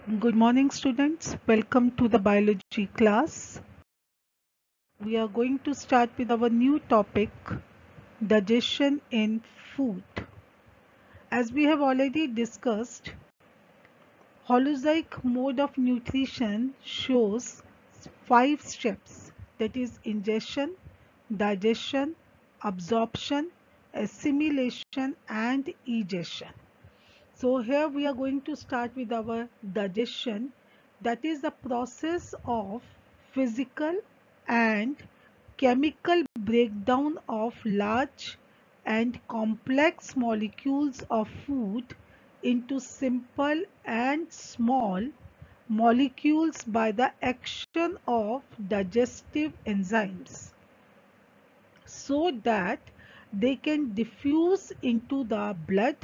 Good morning, students. Welcome to the biology class. We are going to start with our new topic, digestion in food. As we have already discussed, holozoic mode of nutrition shows 5 steps, that is ingestion, digestion, absorption, assimilation and ejection. So here we are going to start with our digestion, that is the process of physical and chemical breakdown of large and complex molecules of food into simple and small molecules by the action of digestive enzymes, so that they can diffuse into the blood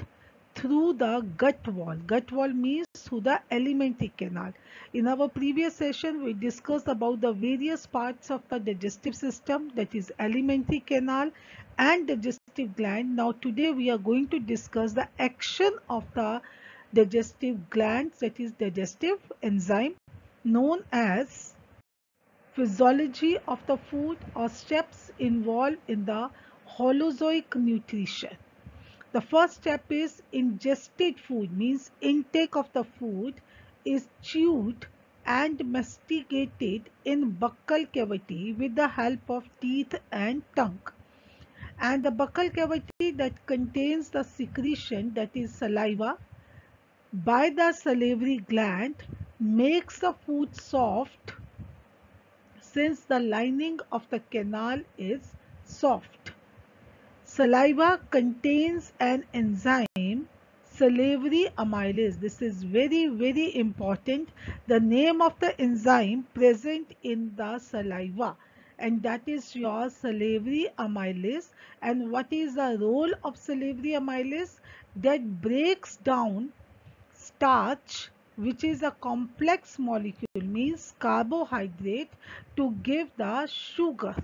through the gut wall. Gut wall means through the alimentary canal. In our previous session, we discussed about the various parts of the digestive system, that is alimentary canal and digestive gland. Now today we are going to discuss the action of the digestive glands, that is digestive enzyme, known as physiology of the food or steps involved in the holozoic nutrition. The first step is ingested food, means intake of the food is chewed and masticated in buccal cavity with the help of teeth and tongue. And the buccal cavity that contains the secretion, that is saliva, by the salivary gland makes the food soft, since the lining of the canal is soft. Saliva contains an enzyme, salivary amylase. This is very important. The name of the enzyme present in the saliva, and that is your salivary amylase. And what is the role of salivary amylase? That breaks down starch, which is a complex molecule, means carbohydrate, to give the sugar,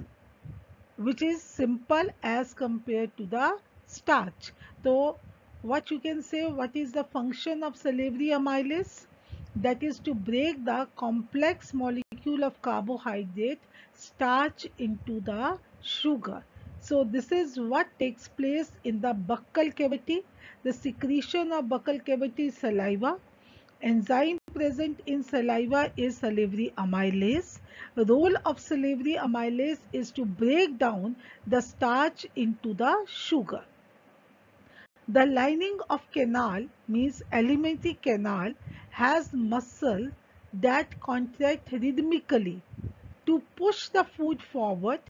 which is simple as compared to the starch. So what you can say, what is the function of salivary amylase? That is to break the complex molecule of carbohydrate, starch, into the sugar. So this is what takes place in the buccal cavity. The secretion of buccal cavity is saliva. Enzyme present in saliva is salivary amylase. The role of salivary amylase is to break down the starch into the sugar. The lining of canal, means alimentary canal, has muscle that contract rhythmically to push the food forward.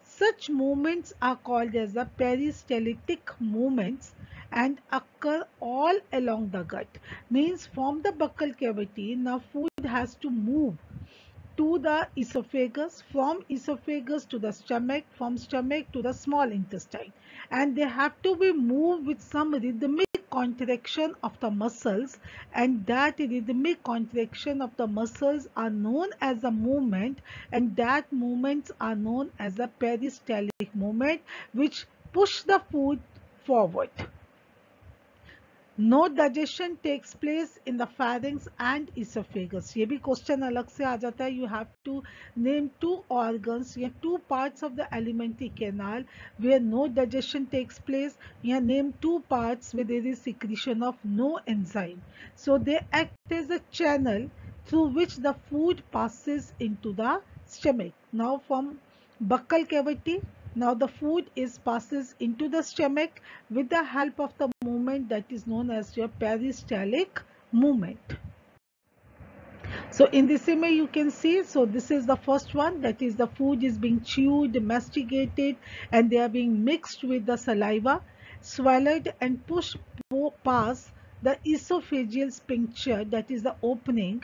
Such movements are called as the peristaltic movements and occur all along the gut. Means from the buccal cavity, now food has to move to the esophagus, from esophagus to the stomach, from stomach to the small intestine, and they have to be moved with some rhythmic contraction of the muscles, and that rhythmic contraction of the muscles are known as the movement, and that movements are known as the peristaltic movement, which push the food forward. No digestion takes place in the pharynx and esophagus. ये भी question अलग से आ जाता है. You have to name 2 organs या 2 parts of the alimentary canal where no digestion takes place. या name 2 parts where there is secretion of no enzyme. So they act as a channel through which the food passes into the stomach. Now from buccal cavity, now the food passes into the stomach with the help of the movement that is known as your peristaltic movement. So in this image you can see, so this is the first one, that is the food is being chewed, masticated, and they are being mixed with the saliva, swallowed and pushed past the esophageal sphincter, that is the opening,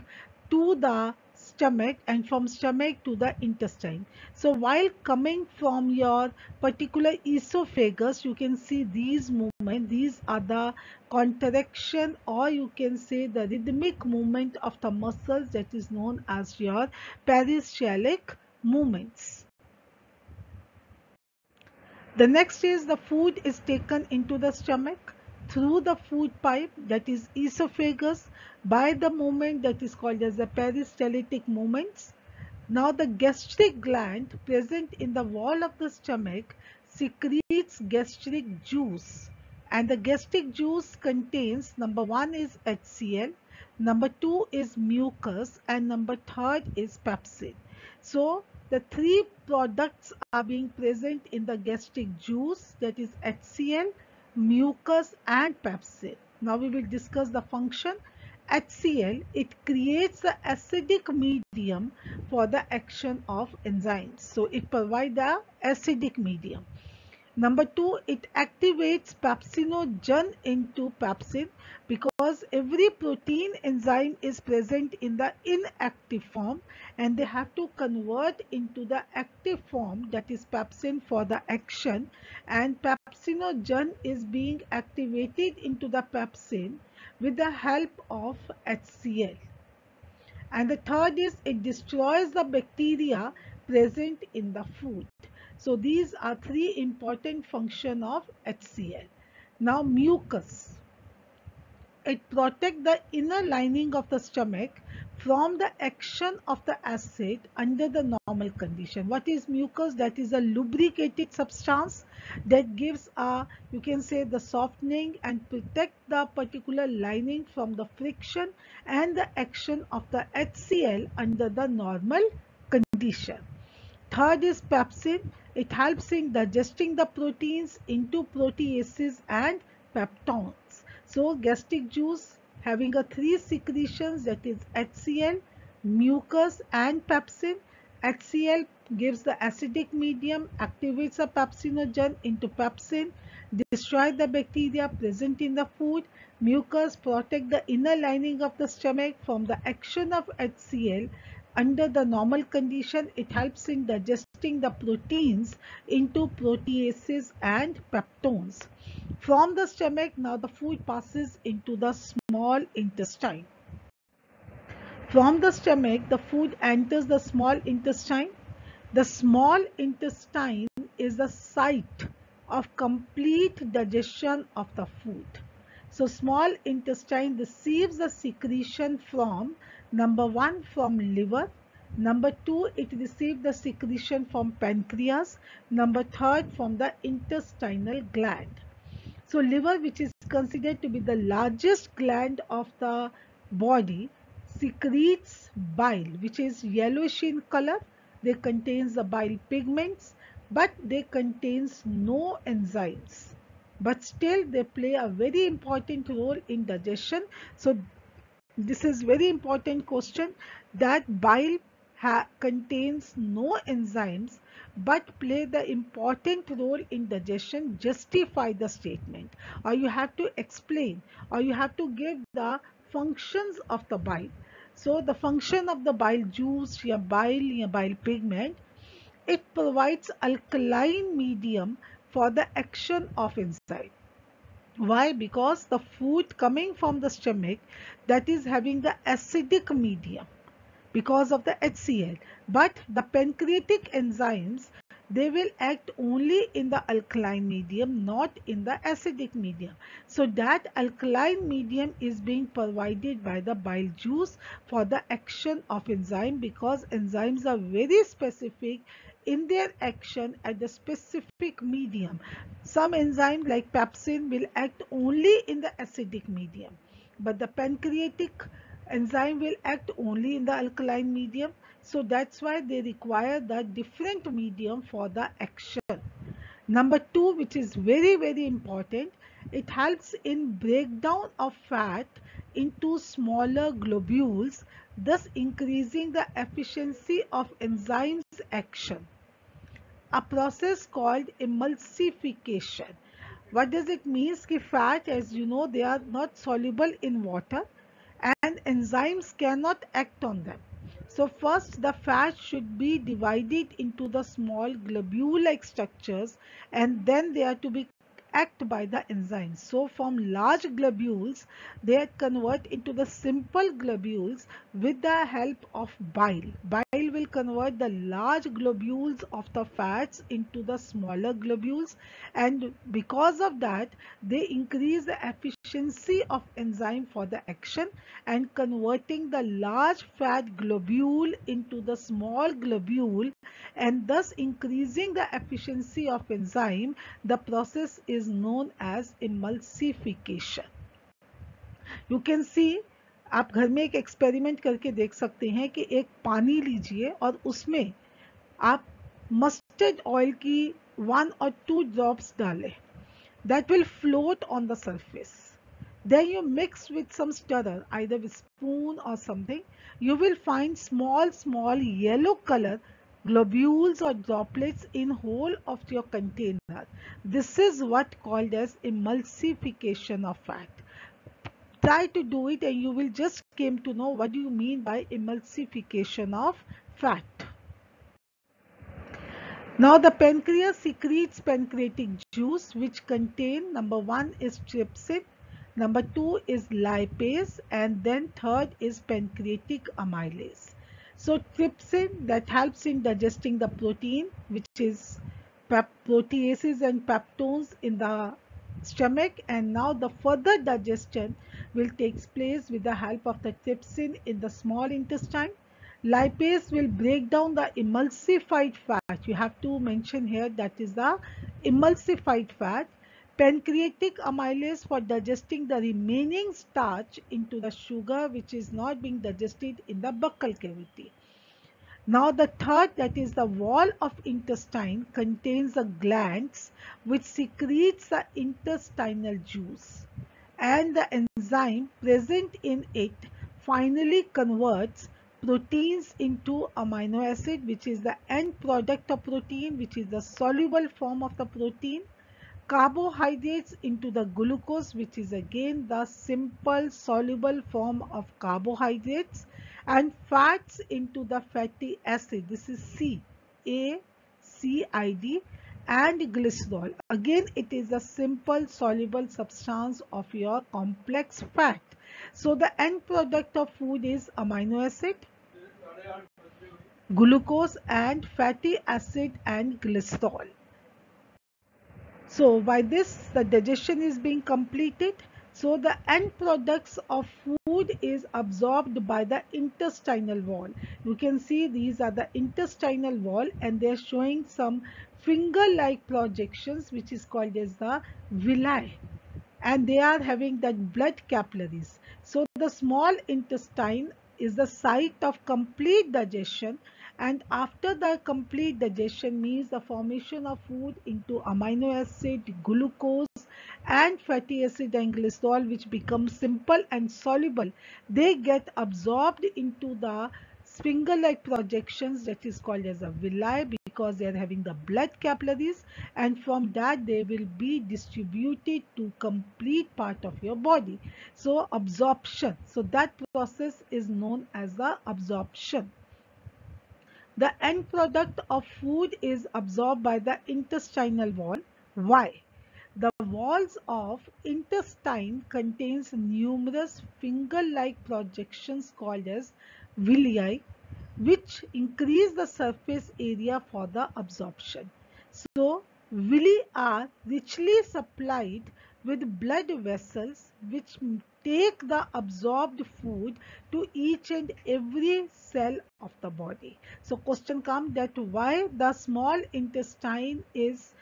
to the stomach, and from stomach to the intestine. So while coming from your particular esophagus, you can see these movements. These are the contraction, or you can say the rhythmic movement of the muscles, that is known as your peristaltic movements. The next is the food is taken into the stomach through the food pipe, that is esophagus, by the movement that is called as the peristaltic movements. Now the gastric gland present in the wall of the stomach secretes gastric juice, and the gastric juice contains, number one is HCl, number two is mucus, and number third is pepsin. So the three products are being present in the gastric juice, that is HCl, mucus and pepsin. Now we will discuss the function. HCl, it creates the acidic medium for the action of enzymes. So it provides the acidic medium. Number two, it activates pepsinogen into pepsin, because every protein enzyme is present in the inactive form and they have to convert into the active form, that is pepsin, for the action, and pepsinogen is being activated into the pepsin with the help of HCl. And the third is it destroys the bacteria present in the food. So these are three important functions of HCl. Now mucus. It protects the inner lining of the stomach from the action of the acid under the normal condition. What is mucus? That is a lubricated substance that gives a, you can say, the softening and protect the particular lining from the friction and the action of the HCl under the normal condition. Third is pepsin. It helps in digesting the proteins into proteases and peptones. So gastric juice having a three secretions, that is HCl, mucus and pepsin. HCl gives the acidic medium, activates a pepsinogen into pepsin, destroys the bacteria present in the food. Mucus protect the inner lining of the stomach from the action of HCl. Under the normal condition, it helps in digesting the proteins into proteases and peptones. From the stomach, now the food passes into the small intestine. From the stomach, the food enters the small intestine. The small intestine is the site of complete digestion of the food. So small intestine receives the secretion from, number one, from liver. Number two, it receives the secretion from pancreas. Number third, from the intestinal gland. So liver, which is considered to be the largest gland of the body, secretes bile, which is yellowish in color. They contains the bile pigments, but they contains no enzymes. But still they play a very important role in digestion. So this is very important question, that bile contains no enzymes but play the important role in digestion. Justify the statement, or you have to explain, or you have to give the functions of the bile. So the function of the bile juice, या bile pigment, it provides alkaline medium for the action of enzyme. Why? Because the food coming from the stomach, that is having the acidic medium because of the HCl, but the pancreatic enzymes, they will act only in the alkaline medium, not in the acidic medium. So that alkaline medium is being provided by the bile juice for the action of enzyme, because enzymes are very specific in their action at the specific medium. Some enzymes like pepsin will act only in the acidic medium, but the pancreatic enzyme will act only in the alkaline medium. So that's why they require the different medium for the action. Number two, which is very important, it helps in breakdown of fat into smaller globules, thus increasing the efficiency of enzymes action. A process called emulsification. What does it mean? Ki fat, as you know, they are not soluble in water and enzymes cannot act on them. So first the fat should be divided into the small globule-like structures, and then they are to be act by the enzymes. So from large globules, they convert into the simple globules with the help of bile. Bile will convert the large globules of the fats into the smaller globules, and because of that, they increase the efficiency of enzyme for the action and converting the large fat globule into the small globule and thus increasing the efficiency of enzyme. The process is known as emulsification. You can see, आप घर में एक experiment करके देख सकते हैं कि एक पानी लीजिए और उसमें आप मस्टर्ड ऑयल की 1 or 2 drops डालें. That will float on the surface. Then you mix with some stirrer, either with spoon or something. You will find small yellow color globules or droplets in whole of your container. This is what called as emulsification of fat. Try to do it and you will just came to know what do you mean by emulsification of fat. Now the pancreas secretes pancreatic juice which contain, number 1 is trypsin, number 2 is lipase, and then third is pancreatic amylase. So trypsin, that helps in digesting the protein, which is proteases and peptones in the stomach, and now the further digestion will take place with the help of the trypsin in the small intestine. Lipase will break down the emulsified fat. You have to mention here that is the emulsified fat. Pancreatic amylase for digesting the remaining starch into the sugar which is not being digested in the buccal cavity. Now the third, that is the wall of intestine, contains the glands which secretes the intestinal juice, and the enzyme present in it finally converts proteins into amino acid, which is the end product of protein, which is the soluble form of the protein, carbohydrates into the glucose, which is again the simple soluble form of carbohydrates, and fats into the fatty acid. This is CACID, and glycerol. Again, it is a simple soluble substance of your complex fat. So the end product of food is amino acid, glucose, and fatty acid and glycerol. So by this the digestion is being completed. So the end products of food is absorbed by the intestinal wall. You can see these are the intestinal wall and they are showing some finger-like projections which is called as the villi, and they are having that blood capillaries. So the small intestine is the site of complete digestion, and after the complete digestion means the formation of food into amino acid, glucose, and fatty acid and glycerol, which become simple and soluble. They get absorbed into the finger-like projections, that is called as a villi, because they are having the blood capillaries, and from that they will be distributed to complete part of your body. So absorption, so that process is known as the absorption. The end product of food is absorbed by the intestinal wall. Why? The walls of intestine contains numerous finger-like projections called as villi, which increase the surface area for the absorption. So villi are richly supplied with blood vessels which take the absorbed food to each and every cell of the body. So question comes that why the small intestine is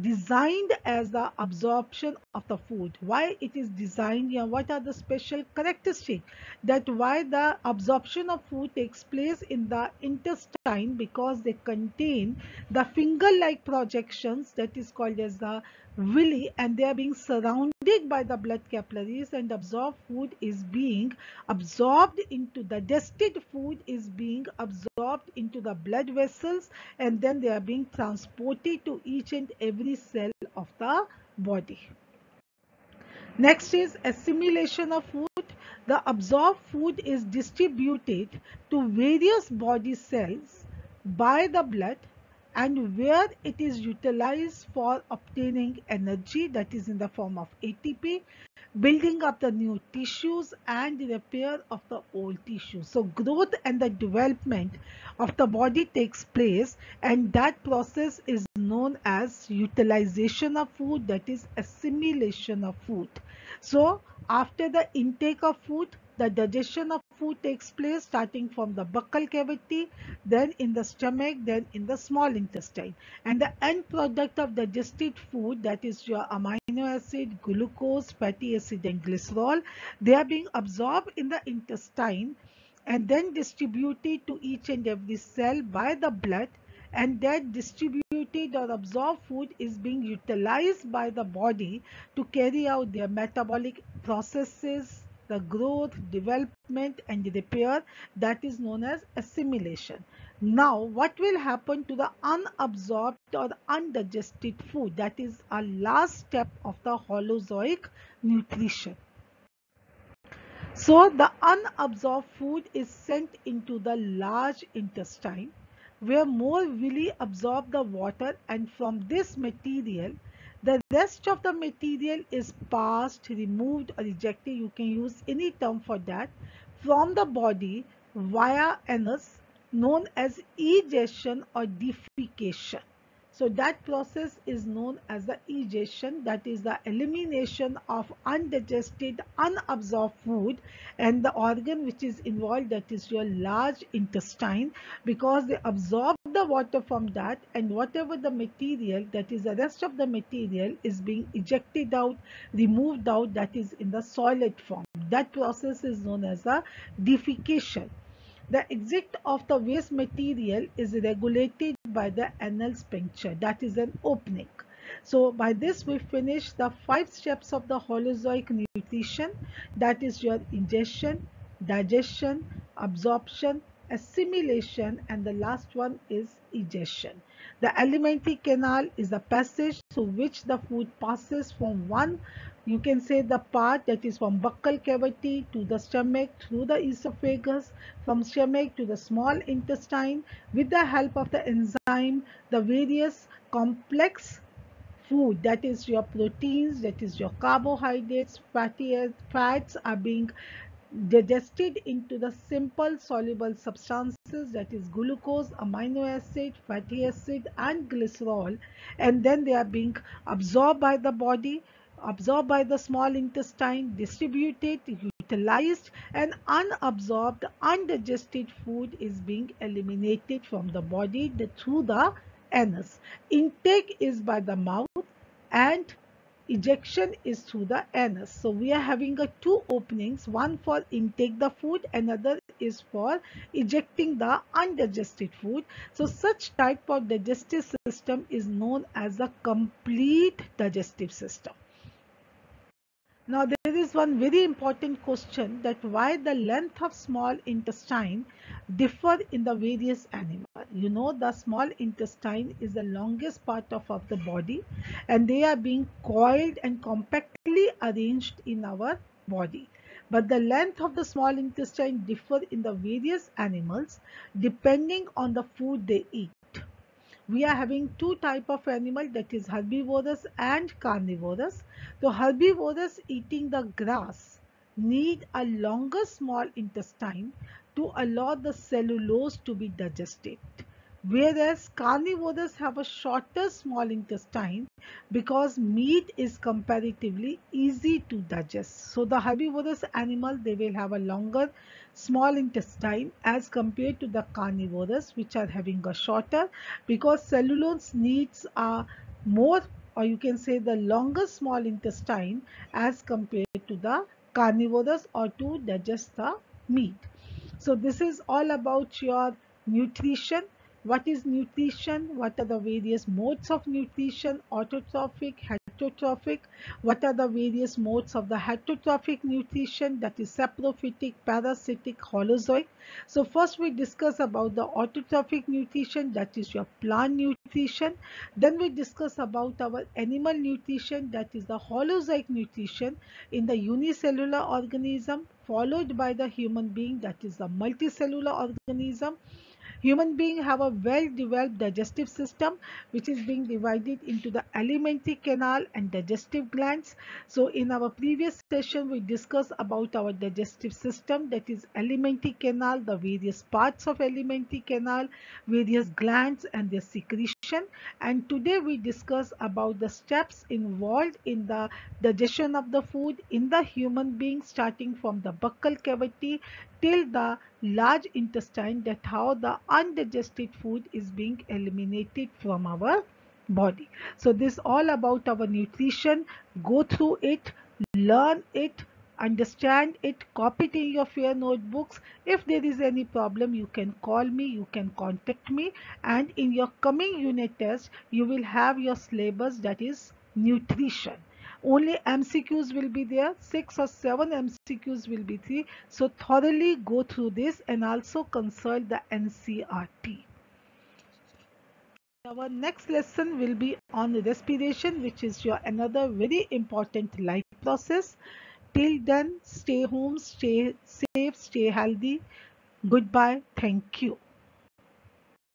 designed as the absorption of the food. Why it is designed, yeah, what are the special characteristics that why the absorption of food takes place in the intestine? Because they contain the finger-like projections, that is called as the villi, and they are being surrounded by the blood capillaries, and absorbed food is being absorbed into the digested food is being absorbed into the blood vessels, and then they are being transported to each and every cell of the body. Next is assimilation of food. The absorbed food is distributed to various body cells by the blood, and where it is utilized for obtaining energy, that is in the form of ATP, building up the new tissues and the repair of the old tissues. So growth and the development of the body takes place, and that process is known as utilization of food, that is assimilation of food. So after the intake of food, the digestion of food takes place, starting from the buccal cavity, then in the stomach, then in the small intestine. And the end product of digested food, that is your amino acid, glucose, fatty acid and glycerol, they are being absorbed in the intestine and then distributed to each and every cell by the blood, and that distributed or absorbed food is being utilized by the body to carry out their metabolic processes, the growth, development and repair, that is known as assimilation. Now, what will happen to the unabsorbed or undigested food? That is a last step of the holozoic nutrition. So the unabsorbed food is sent into the large intestine, where more will absorb the water, and from this material the rest of the material is passed, removed or ejected, you can use any term for that, from the body via anus, known as ejection or defecation. So that process is known as the ejection, that is the elimination of undigested, unabsorbed food, and the organ which is involved, that is your large intestine, because they absorb the water from that, and whatever the material, that is the rest of the material, is being ejected out, removed out, that is in the solid form. That process is known as a defecation. The exit of the waste material is regulated by the anal sphincter, that is an opening. So by this we finish the 5 steps of the holozoic nutrition, that is your ingestion, digestion, absorption, assimilation, and the last one is ejection. The alimentary canal is a passage through which the food passes from one, you can say, the part that is from buccal cavity to the stomach, through the esophagus, from stomach to the small intestine. With the help of the enzyme, the various complex food, that is your proteins, that is your carbohydrates, fats, are being digested into the simple soluble substances, that is glucose, amino acid, fatty acid and glycerol, and then they are being absorbed by the body, absorbed by the small intestine, distributed, utilized, and unabsorbed, undigested food is being eliminated from the body through the anus. Intake is by the mouth and ejection is through the anus. So we are having two openings, one for intake the food, another is for ejecting the undigested food. So such type of digestive system is known as a complete digestive system. Now there is one very important question, that why the length of small intestine differ in the various animals. You know, the small intestine is the longest part of the body, and they are being coiled and compactly arranged in our body. But the length of the small intestine differ in the various animals depending on the food they eat. We are having two type of animal, that is herbivorous and carnivorous. So herbivorous, eating the grass, need a longer small intestine to allow the cellulose to be digested, whereas carnivores have a shorter small intestine because meat is comparatively easy to digest. So the herbivorous animal, they will have a longer small intestine as compared to the carnivores, which are having a shorter, because cellulose needs a more, or you can say the longer small intestine as compared to the carnivores, or to digest the meat. So this is all about your nutrition. What is nutrition? What are the various modes of nutrition? Autotrophic, heterotrophic. What are the various modes of the heterotrophic nutrition? That is saprophytic, parasitic, holozoic. So first we discuss about the autotrophic nutrition, that is your plant nutrition. Then we discuss about our animal nutrition, that is the holozoic nutrition in the unicellular organism, followed by the human being, that is the multicellular organism. Human beings have a well-developed digestive system, which is being divided into the alimentary canal and digestive glands. So in our previous session, we discussed about our digestive system, that is alimentary canal, the various parts of alimentary canal, various glands and their secretion. And today we discuss about the steps involved in the digestion of the food in the human being, starting from the buccal cavity till the large intestine, that how the undigested food is being eliminated from our body. So this all about our nutrition. Go through it, learn it, understand it, copy it in your fair notebooks. If there is any problem, you can call me, you can contact me, and in your coming unit test you will have your syllabus, that is nutrition. Only MCQs will be there, 6 or 7 MCQs will be there. So thoroughly go through this and also consult the NCRT. Our next lesson will be on respiration, which is your another very important life process. Till then, stay home, stay safe, stay healthy. Goodbye. Thank you.